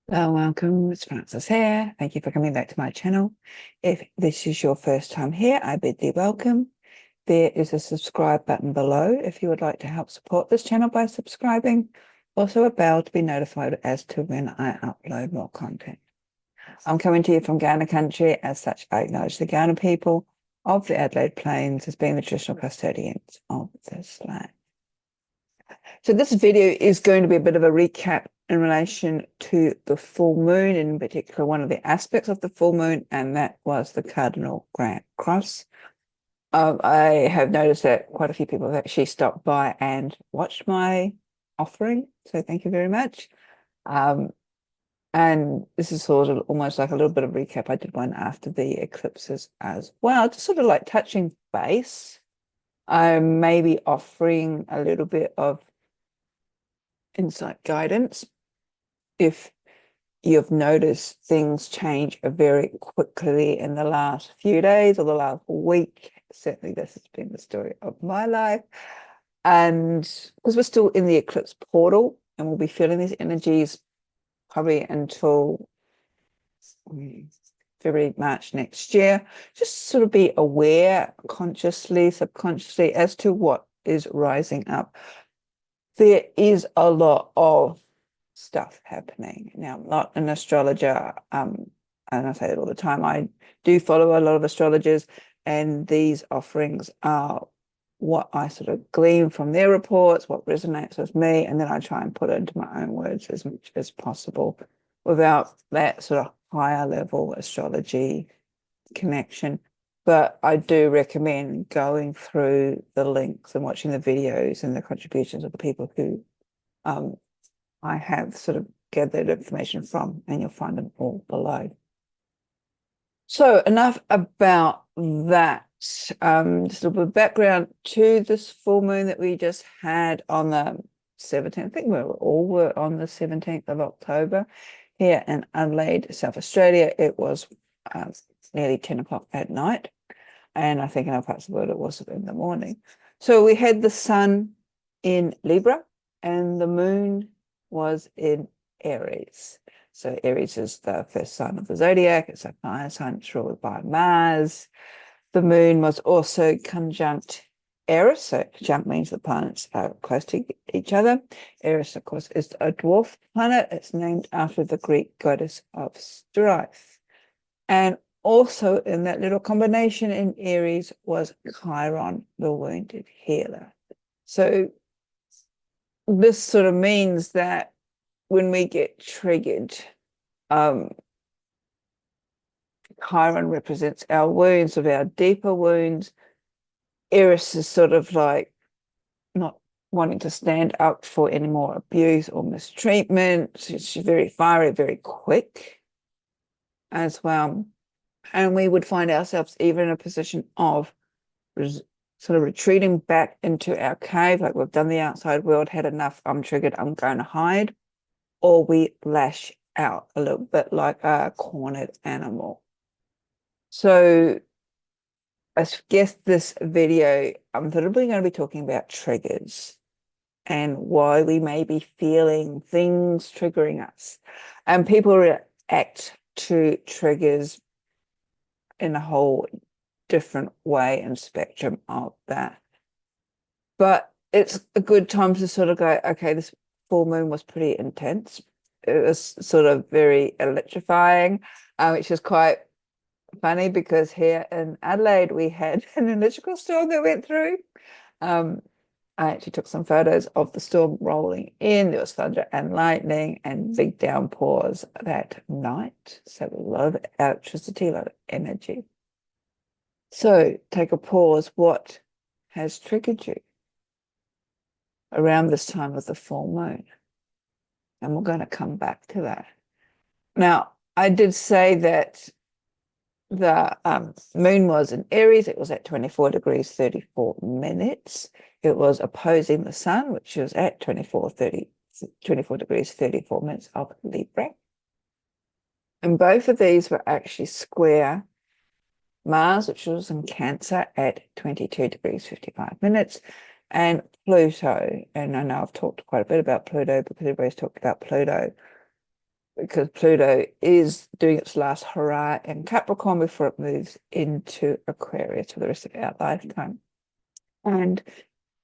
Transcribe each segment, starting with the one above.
Hello, welcome. It's Francis here. Thank you for coming back to my channel. If this is your first time here, I bid thee welcome. There is a subscribe button below if you would like to help support this channel by subscribing. Also a bell to be notified as to when I upload more content. I'm coming to you from Ghana country. As such, I acknowledge the Ghana people of the Adelaide Plains as being the traditional custodians of this land. So this video is going to be a bit of a recap in relation to the full moon, in particular one of the aspects of the full moon, and that was the Cardinal Grand Cross. I have noticed that quite a few people have actually stopped by and watched my offering, so thank you very much. And this is sort of almost like a little bit of recap. I did one after the eclipses as well, just sort of like touching base. I'm maybe offering a little bit of insight guidance. If you've noticed things change very quickly in the last few days or the last week, certainly this has been the story of my life. And because we're still in the eclipse portal and we'll be feeling these energies probably until February, March next year, just sort of be aware consciously, subconsciously as to what is rising up. There is a lot of stuff happening. Now, I'm not an astrologer, and I say that all the time. I do follow a lot of astrologers, and these offerings are what I sort of glean from their reports, what resonates with me, and then I try and put it into my own words as much as possible without that sort of higher level astrology connection. But I do recommend going through the links and watching the videos and the contributions of the people who I have sort of gathered information from, and you'll find them all below. So enough about that. Just a little bit of background to this full moon that we just had on the 17th. I think we were on the 17th of October here in Adelaide, South Australia. It was nearly 10 o'clock at night. And I think in other parts of the world it was in the morning. So we had the sun in Libra and the moon was in Aries. So Aries is the first sign of the zodiac. It's a fire sign. It's ruled by Mars. The moon was also conjunct Eris. So conjunct means the planets are close to each other. Eris, of course, is a dwarf planet. It's named after the Greek goddess of strife. And also in that little combination in Aries was Chiron, the wounded healer. So this sort of means that when we get triggered, Chiron represents our wounds, of our deeper wounds. Eris is sort of like not wanting to stand up for any more abuse or mistreatment. She's very fiery, very quick as well. And we would find ourselves even in a position of sort of retreating back into our cave, like we've done the outside world, had enough, I'm triggered, I'm going to hide. Or we lash out a little bit like a cornered animal. So I guess this video, I'm probably going to be talking about triggers and why we may be feeling things triggering us. And people react to triggers in a whole different way and spectrum of that. But it's a good time to sort of go, okay, this full moon was pretty intense. It was sort of very electrifying, which is quite funny because here in Adelaide we had an electrical storm that went through. I actually took some photos of the storm rolling in. There was thunder and lightning and big downpours that night. So a lot of electricity, a lot of energy. So take a pause. What has triggered you around this time of the full moon? And we're going to come back to that. Now, I did say that the moon was in Aries. It was at 24 degrees 34 minutes. It was opposing the sun, which was at 24 degrees 34 minutes of Libra. And both of these were actually square Mars, which was in Cancer at 22 degrees 55 minutes, and Pluto. And I know I've talked quite a bit about Pluto because everybody's talked about Pluto. because Pluto is doing its last hurrah in Capricorn before it moves into Aquarius for the rest of our lifetime. And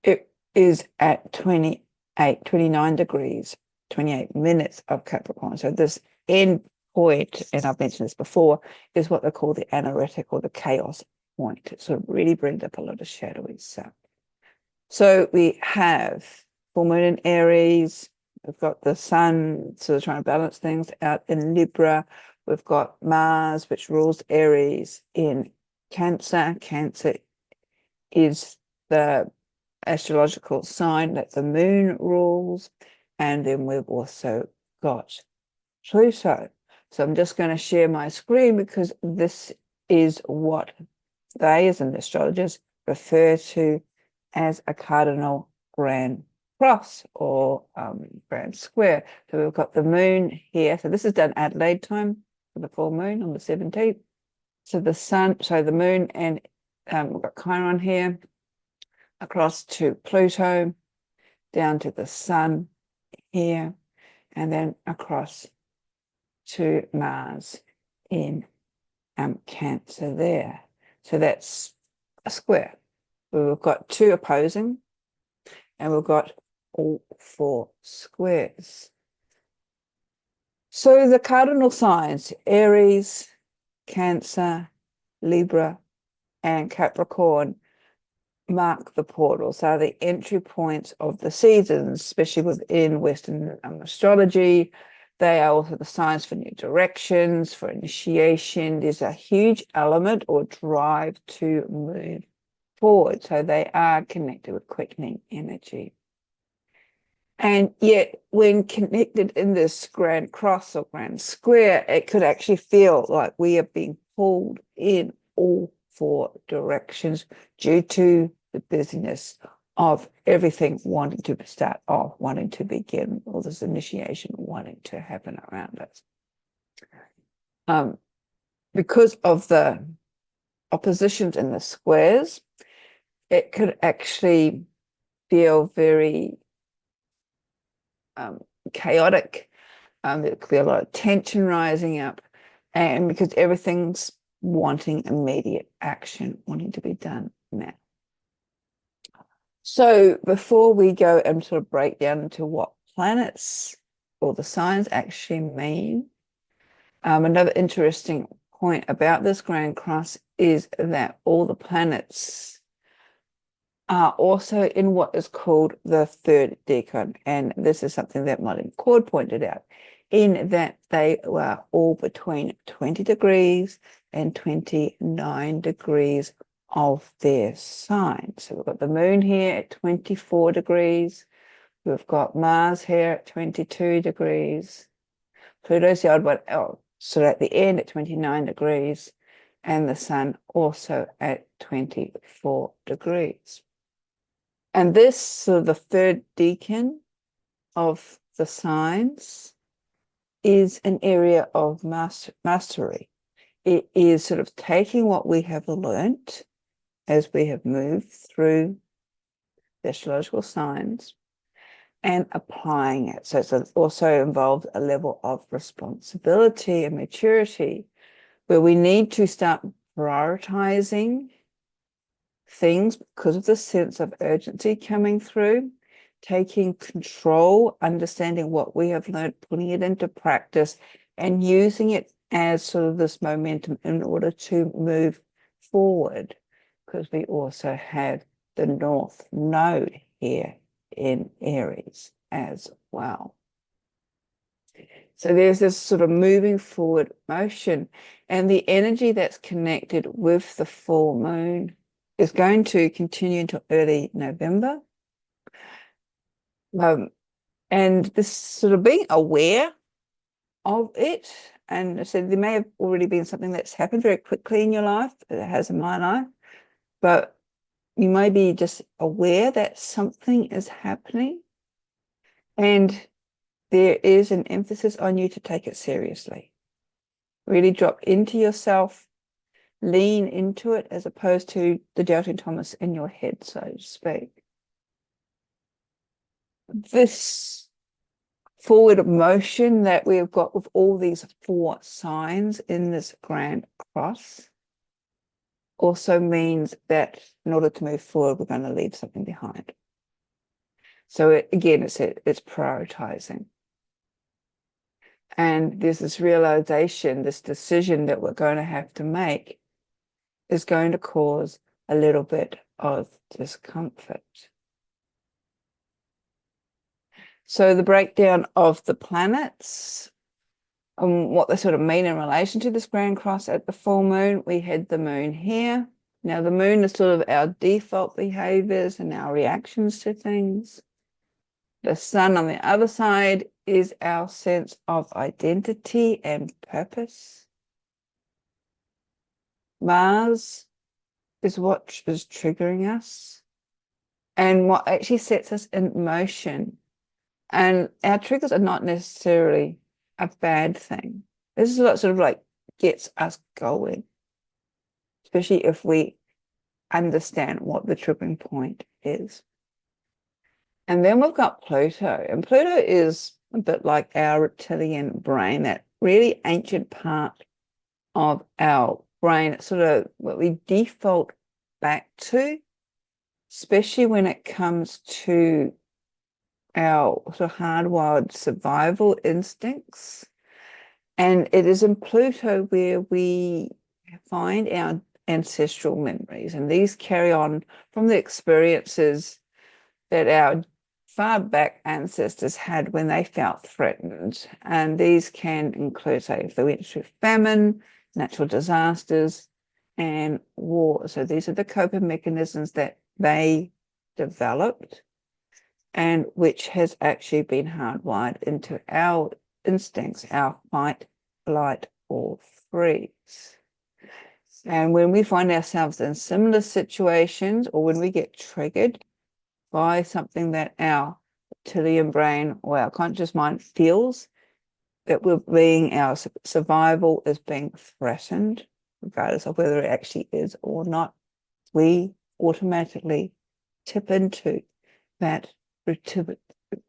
it is at 29 degrees, 28 minutes of Capricorn. So this end point, and I've mentioned this before, is what they call the anoretic or the chaos point. It sort of really brings up a lot of shadowy stuff. So we have full moon in Aries. We've got the sun sort of trying to balance things out in Libra. We've got Mars, which rules Aries in Cancer. Cancer is the astrological sign that the moon rules. And then we've also got Pluto. So I'm just going to share my screen because this is what they, as in the astrologers, refer to as a Cardinal Grand Cross or Grand Square. So we've got the moon here. So this is done Adelaide time for the full moon on the 17th. So the sun, so the moon, and we've got Chiron here, across to Pluto, down to the sun here, and then across to Mars in Cancer there. So that's a square. We've got two opposing, and we've got all four squares. So the cardinal signs, Aries, Cancer, Libra, and Capricorn, mark the portals, are the entry points of the seasons, especially within Western astrology. They are also the signs for new directions, for initiation. There's a huge element or drive to move forward. So they are connected with quickening energy. And yet, when connected in this Grand Cross or Grand Square, it could actually feel like we are being pulled in all four directions due to the busyness of everything wanting to start off, wanting to begin, all this initiation wanting to happen around us. Because of the oppositions in the squares, it could actually feel very chaotic. There could be a lot of tension rising up, and because everything's wanting immediate action, wanting to be done now. So before we go and sort of break down into what planets or the signs actually mean, another interesting point about this Grand Cross is that all the planets are also in what is called the third decan. And this is something that Martin Cord pointed out, in that they were all between 20 degrees and 29 degrees of their sign. So we've got the moon here at 24 degrees. We've got Mars here at 22 degrees. Pluto's the odd one out, so at the end at 29 degrees, and the sun also at 24 degrees. And this, so the third decan of the signs, is an area of mastery. It is sort of taking what we have learnt as we have moved through the astrological signs and applying it. So it also involves a level of responsibility and maturity where we need to start prioritizing things because of the sense of urgency coming through, taking control, understanding what we have learned, putting it into practice, and using it as sort of this momentum in order to move forward, because we also have the North Node here in Aries as well. So there's this sort of moving forward motion, and the energy that's connected with the full moon is going to continue until early November. And this sort of being aware of it, and so there may have already been something that's happened very quickly in your life, it has in my life, but you may be just aware that something is happening, and there is an emphasis on you to take it seriously. Really drop into yourself, lean into it, as opposed to the doubting Thomas in your head, so to speak. This forward motion that we've got with all these 4 signs in this Grand Cross also means that in order to move forward, we're going to leave something behind. So again, it's prioritizing. And there's this realization, this decision that we're going to have to make is going to cause a little bit of discomfort. So the breakdown of the planets and what they sort of mean in relation to this Grand Cross at the full moon, we had the moon here. Now the moon is sort of our default behaviors and our reactions to things. The sun on the other side is our sense of identity and purpose. Mars is what is triggering us and what actually sets us in motion. And our triggers are not necessarily a bad thing. This is what sort of like gets us going, especially if we understand what the triggering point is. And then we've got Pluto, and Pluto is a bit like our reptilian brain, that really ancient part of our brain. It's sort of what we default back to, especially when it comes to our sort of hardwired survival instincts. And it is in Pluto where we find our ancestral memories, and these carry on from the experiences that our far back ancestors had when they felt threatened. And these can include, say, if they went through famine, natural disasters, and war. So these are the coping mechanisms that they developed and which has actually been hardwired into our instincts, our fight, flight, or freeze. And when we find ourselves in similar situations, or when we get triggered by something that our reptilian brain or our conscious mind feels that our survival is being threatened, regardless of whether it actually is or not, we automatically tip into that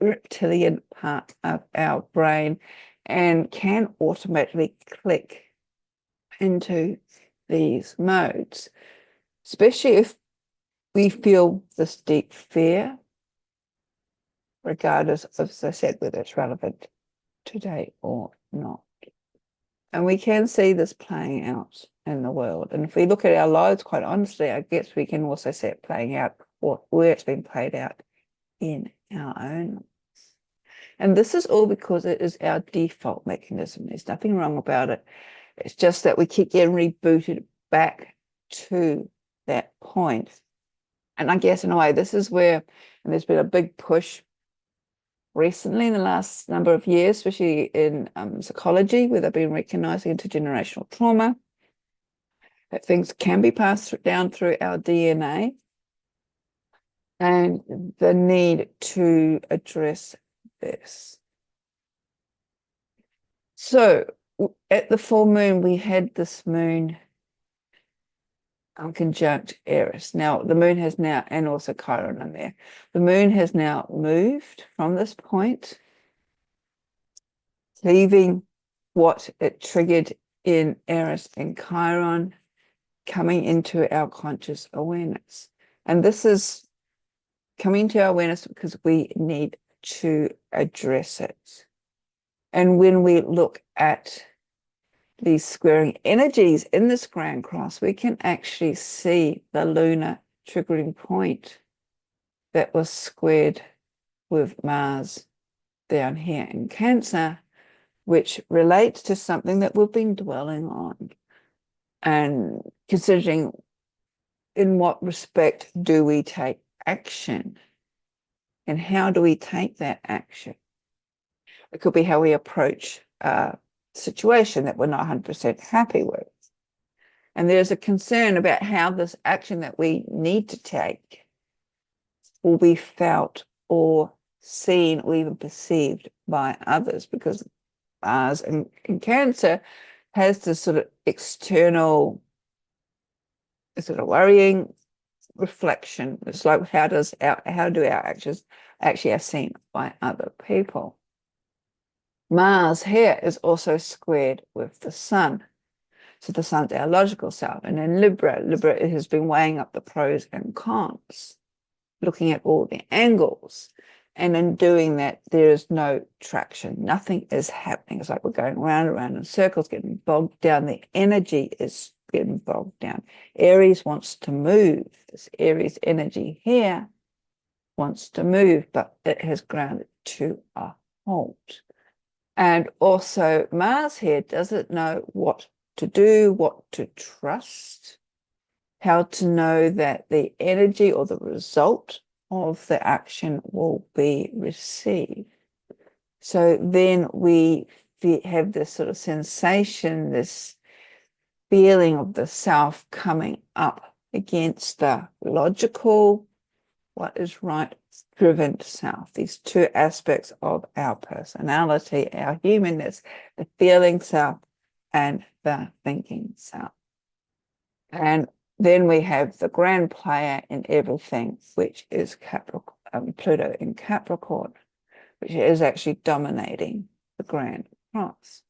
reptilian part of our brain and can automatically click into these modes, especially if we feel this deep fear, regardless of, as I said, whether it's relevant today or not. And we can see this playing out in the world. And if we look at our lives, quite honestly, I guess we can also see it playing out where it's been played out in our own lives. And this is all because it is our default mechanism. There's nothing wrong about it. It's just that we keep getting rebooted back to that point. And I guess in a way, this is where, and there's been a big push recently in the last number of years, especially in psychology, where they've been recognizing intergenerational trauma, that things can be passed down through our DNA, and the need to address this. So at the full moon, we had this moon conjunct Aries. Now, the moon has now, and also Chiron in there, the moon has now moved from this point, leaving what it triggered in Aries and Chiron, coming into our conscious awareness. And this is coming to our awareness because we need to address it. And when we look at these squaring energies in this Grand Cross, we can actually see the lunar triggering point that was squared with Mars down here in Cancer, which relates to something that we've been dwelling on and considering in what respect do we take action and how do we take that action. It could be how we approach a situation that we're not 100% happy with. And there's a concern about how this action that we need to take will be felt or seen or even perceived by others, because Mars in Cancer has this sort of external sort of worrying reflection. It's like how do our actions actually are seen by other people? Mars here is also squared with the Sun. So the Sun's our logical self. And in Libra, it has been weighing up the pros and cons, looking at all the angles. And in doing that, there is no traction. Nothing is happening. It's like we're going round and round in circles, getting bogged down. The energy is getting bogged down. Aries wants to move. This Aries energy here wants to move, but it has grounded to a halt. And also Mars here doesn't know what to do, what to trust, how to know that the energy or the result of the action will be received. So then we have this sort of sensation, this feeling of the self coming up against the logical, what is right, driven self. These two aspects of our personality, our humanness, the feeling self and the thinking self. And then we have the grand player in everything, which is Pluto in Capricorn, which is actually dominating the Grand Cross.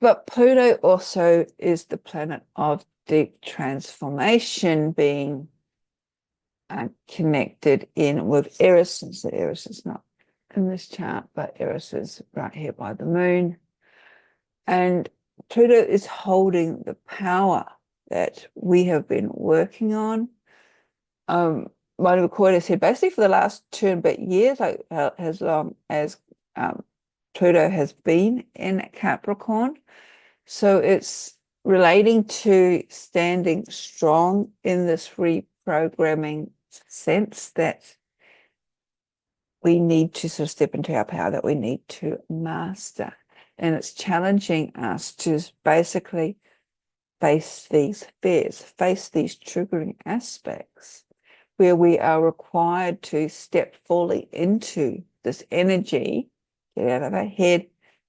But Pluto also is the planet of deep transformation, being connected in with Aries, since the Aries is not in this chart, but Aries is right here by the moon. And Pluto is holding the power that we have been working on. Marty McCoy said basically for the last 2 and a bit years, like as long as Pluto has been in Capricorn. So it's relating to standing strong in this reprogramming sense that we need to sort of step into our power, that we need to master. And it's challenging us to basically face these fears, face these triggering aspects where we are required to step fully into this energy, get out of our head,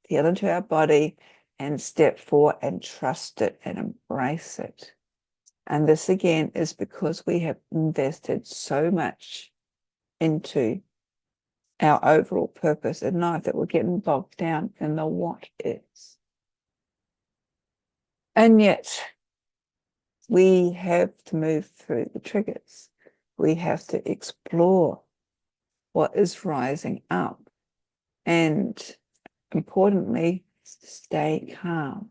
feel into our body, and step forward and trust it and embrace it. And this again is because we have invested so much into our overall purpose in life that we're getting bogged down in the what is. And yet we have to move through the triggers. We have to explore what is rising up and, importantly, stay calm.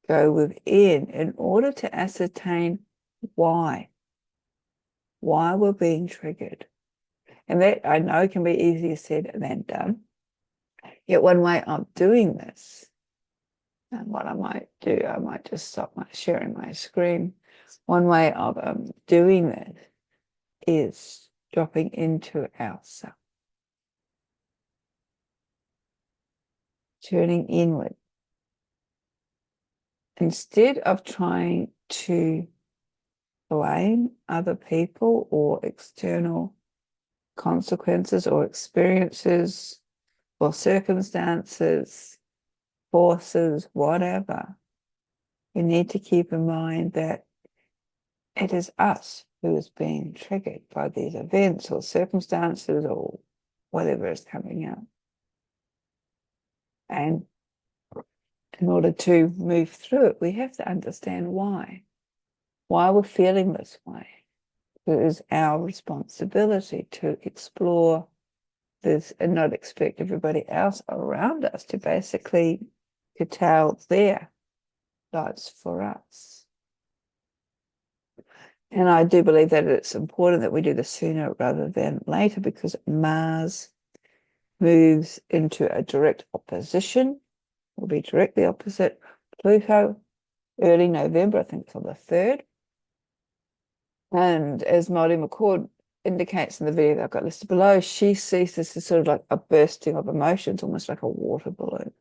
Go within in order to ascertain why we're being triggered. And that I know can be easier said than done. Yet one way of doing this, and what I might do, I might just stop sharing my screen. One way of doing that is dropping into ourself, turning inward. Instead of trying to blame other people or external consequences or experiences or circumstances, forces, whatever, we need to keep in mind that it is us who is being triggered by these events or circumstances or whatever is coming out. And in order to move through it, we have to understand why we're feeling this way. It is our responsibility to explore this and not expect everybody else around us to basically curtail their lives for us. And I do believe that it's important that we do this sooner rather than later, because Mars moves into a direct opposition, will be directly opposite Pluto early November, I think it's on the 3rd. And as Marty McCord indicates in the video that I've got listed below, she sees this as sort of like a bursting of emotions, almost like a water balloon.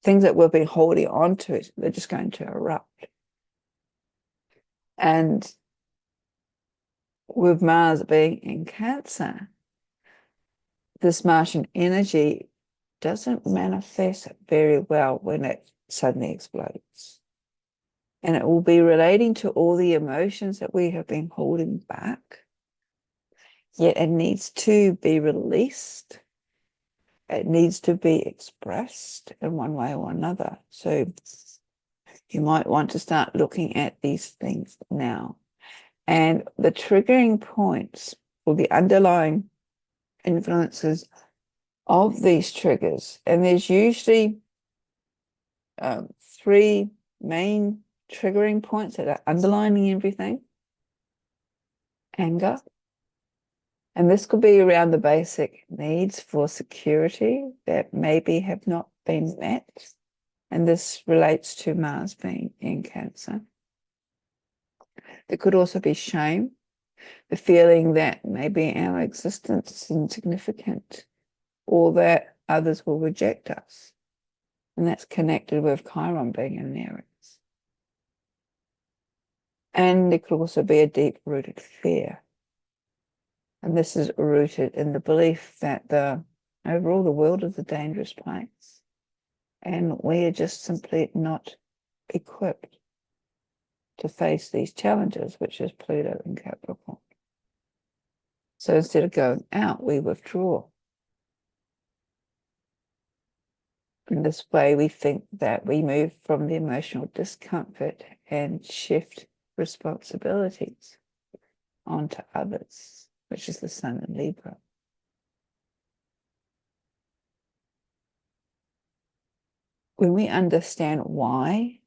Things that we've been holding on to, they're just going to erupt. And with Mars being in Cancer, this Martian energy doesn't manifest very well when it suddenly explodes. And it will be relating to all the emotions that we have been holding back. yet it needs to be released. It needs to be expressed in one way or another. So you might want to start looking at these things now. And the triggering points or the underlying influences of these triggers, and there's usually 3 main triggering points that are underlining everything. Anger. And this could be around the basic needs for security that maybe have not been met. And this relates to Mars being in Cancer. There could also be shame, the feeling that maybe our existence is insignificant or that others will reject us. And that's connected with Chiron being in Aries. And there could also be a deep-rooted fear. And this is rooted in the belief that overall the world is a dangerous place. And we are just simply not equipped to face these challenges, which is Pluto in Capricorn. So instead of going out, we withdraw. In this way, we think that we move from the emotional discomfort and shift responsibilities onto others, which is the Sun in Libra. When we understand why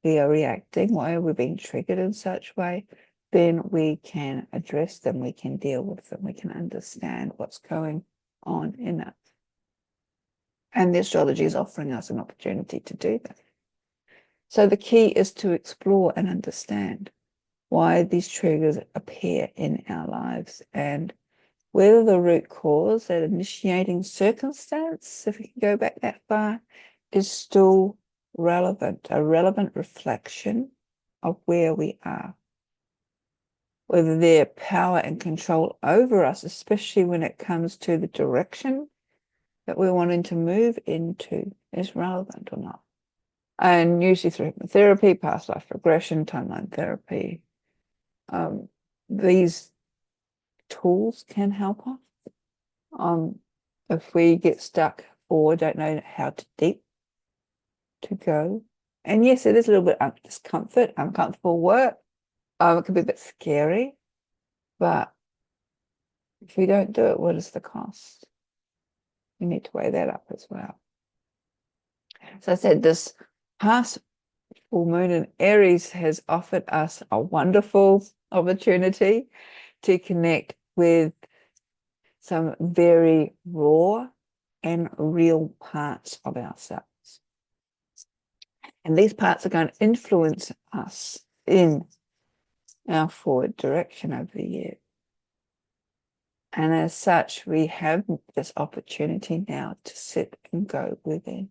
we are reacting, why we're being triggered in such way, then we can address them, we can deal with them, we can understand what's going on in us. And the astrology is offering us an opportunity to do that. So the key is to explore and understand why these triggers appear in our lives and whether the root cause, that initiating circumstance, if we can go back that far, is still relevant, a relevant reflection of where we are. Whether their power and control over us, especially when it comes to the direction that we're wanting to move into, is relevant or not. And usually through hypnotherapy, past life regression, timeline therapy, these tools can help us. If we get stuck or don't know how to go. And yes, it is a little bit of discomfort, uncomfortable work. It can be a bit scary, but if we don't do it, what is the cost? We need to weigh that up as well. So I said this past full moon in Aries has offered us a wonderful opportunity to connect with some very raw and real parts of ourselves. And these parts are going to influence us in our forward direction over the year. And as such, we have this opportunity now to sit and go within,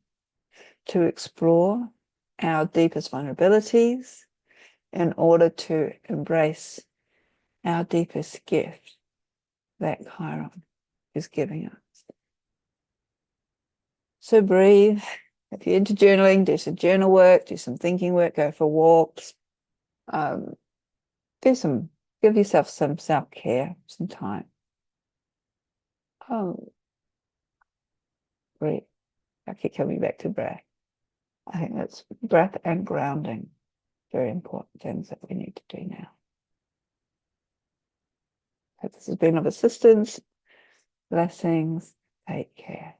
to explore our deepest vulnerabilities in order to embrace our deepest gift that Chiron is giving us. So breathe. If you're into journaling, do some journal work, do some thinking work, go for walks. Give yourself some self-care, some time. Breathe. I keep coming back to breath. I think that's breath and grounding. Very important things that we need to do now. Hope this has been of assistance. Blessings. Take care.